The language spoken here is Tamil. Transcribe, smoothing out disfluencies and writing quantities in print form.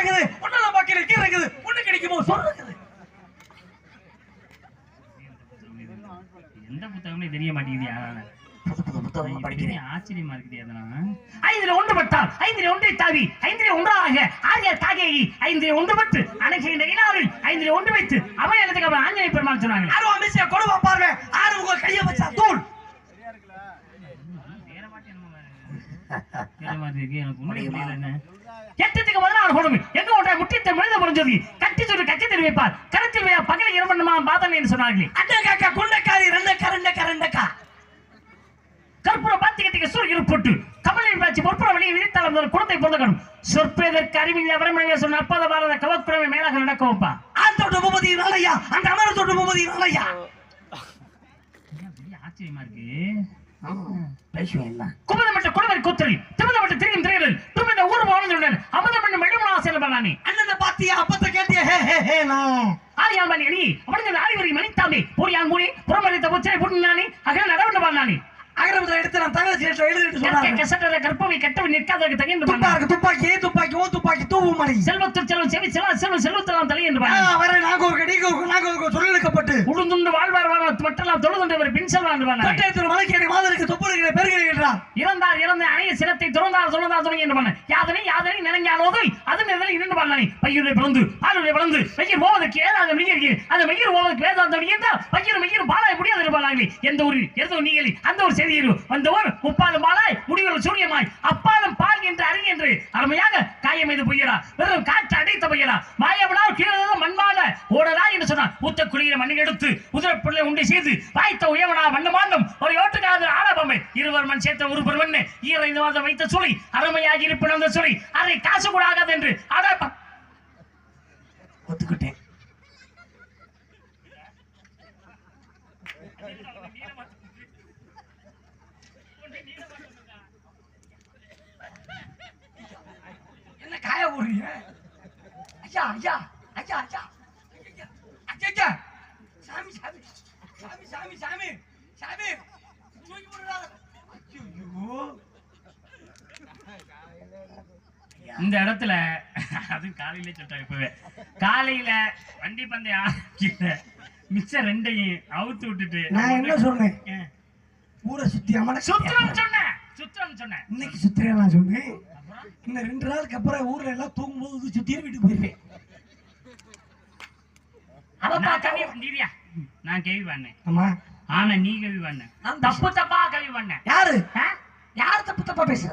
இருக்குது, ஒன்னெல்லாம் பாக்கல கீரை இருக்குது, ஒண்ணு கிடைக்குமோ சொல்லுங்க. எந்த புத்தகமே தெரிய மாட்டேங்குதியா? புத்தகம் படிக்கிறேன். ஆச்சரியமா இருக்குது. அதெல்லாம் ஐந்திலே ஒன்று பட்டால் ஐந்திலே ஒன்றை தாவி ஐந்திலே ஒன்றாக ஆகிய தாகேகி ஐந்திலே ஒன்று பட்டு அணைகின்ற இனாவில் ஐந்திலே ஒன்று வைத்து அவன் எனக்கு அவன் ஆஞ்சநேய பெருமாள் சொன்னாங்க. யாரும் அமைச்சர் கொடுவா பாருங்க, ஆறு உங்க கையை வச்சா தூள். எட்டத்துக்கு முதலான கொடுமை எங்க ஒன்றை முட்டித்த மனித முடிஞ்சது கட்டி சொல்லி கட்சி தெரிவிப்பார் கருத்தில் பகல இரண்டு பாதம் என்று சொன்னார்களே. அண்டை காக்கா குண்டக்காரி ரெண்டக்கா ரெண்டக்கா ரெண்டக்கா கற்பூர பாத்திகத்துக்கு சூரியன் போட்டு கமலின் பாய்ச்சி பொற்புற வழியை விதித்தால் குளத்தை பொருந்தகணும் சொற்பதற்கு அறிவியல் அவரமணியை சொன்ன அப்பத பாரத கவக்குறவை மேலாக நடக்க வைப்பா. ஆண் தொட்டு பூபதி நாளையா, அந்த அமர தொட்டு பூபதி நாளையா. ஆச்சரியமா இருக்கு. குமதமட்ட குடவரி கூத்தரி திமுதமட்ட திரியும் திரையல் துமிந்த ஊர் வாழ்ந்துடன் அமுதமட்ட மெழுமலா செல்வனானே. அண்ணன் பாத்தியா அப்பத்த கேட்டிய ஹே ஹே ஹே நான் ஆரியாமணி அணி அவனுக்கு ஆரிவரி மணித்தாமே போரியான் மூணி புறமரித்த புச்சரை புண்ணானி அகல நடவண்ட பண்ணானி அகரமத்தை எடுத்து நான் தகவல் சீட்டில் எழுதிட்டு சொன்னாங்க. கசட்டற கற்பவை கட்டவை நிற்காதற்கு தகிந்து துப்பாக்கி துப்பாக்கி துப்பாக்கி ஓ துப்பாக்கி தூவும் மணி செல்வத்தில் செல்வம் செவி செல்வம் செல்வத்தெல்லாம் தலை என்று வர நாகூர் நீகூர் நாகூர் சொல்லெடுக்கப்பட்டு உளுந்துண்டு வாழ்வார் மற்றெல்லாம் தொழுதுண்டு பின் செல்வான் கட்டத்தில் மலைக்கேடி மாதருக்கு தொப்புடுகிற பெருகிறார். இறந்தார் இறந்த அணைய சிரத்தை துறந்தார் துறந்தார் துணை என்று பண்ண யாதனை யாதனை நினைஞ்சாலோது அது நிலையில் இரண்டு பண்ணானே பையுரை பிறந்து பாலுரை பிறந்து பையர் போவதற்கு ஏதாவது மெய்யர் அந்த மெய்யர் போவதற்கு வேதாந்தம் என்றால் பையர் மெய்யர் பாலாய் முடியாது இருப்பாங்களே. எந்த ஒரு எதோ நீங்களி அந்த ஒரு வந்தவர் முப்பாலும் பாலாய் முடிவில் சூரியமாய் அப்பாலும் பால் என்று அறி என்று அருமையாக காயம் மீது பொய்யரா வெறும் காற்று அடைத்த பொய்யரா மாயவனால் கீழே மண்மால ஓடலா என்று சொன்னார். ஊத்த குளிர மண்ணை எடுத்து உதிரப்பிள்ளை உண்டை செய்து வாய்த்த உயவனா வண்ணமாண்டம் ஒரு ஓட்டுக்காத ஆலபமை இருவர் மண் சேர்த்த ஒரு பெருமண்ணு ஈரைந்து மாதம் வைத்த சுழி அருமையாக இருப்பின் அந்த சுழி அதை காசு கூட ஆகாது என்று ஒத்துக்கிட்டேன். என்ன காய போடுறீங்க? ஐயா ஐயா ஐயா ஐயா ஐயா சாமி சாமி சாமி சாமி சாமி சாமி தூக்கி போடுறாங்க. இந்த இடத்துல அது காலையில சொல்றேன். இப்பவே காலையில வண்டி பந்தயம் மிச்சம் ரெண்டையும் அவுத்து விட்டுட்டு நான் என்ன சொன்னேன்? ஊரை சுத்தி சுத்தம் சொன்னேன் சுத்தம் சொன்னேன். இன்னைக்கு சுத்திரேன் நான் சொன்னேன். இன்னும் 2 நாளுக்கு அப்புறம் ஊர்ல எல்லாம் தூங்கும்போது சுத்தி வீட்டுக்கு போயிருவேன். நான் கேள்வி பண்ணேன். ஆமா ஆனா நீ கேள்வி பண்ண தப்பு தப்பா கேள்வி பண்ண. யாரு யார் தப்பு தப்பா பேசுற?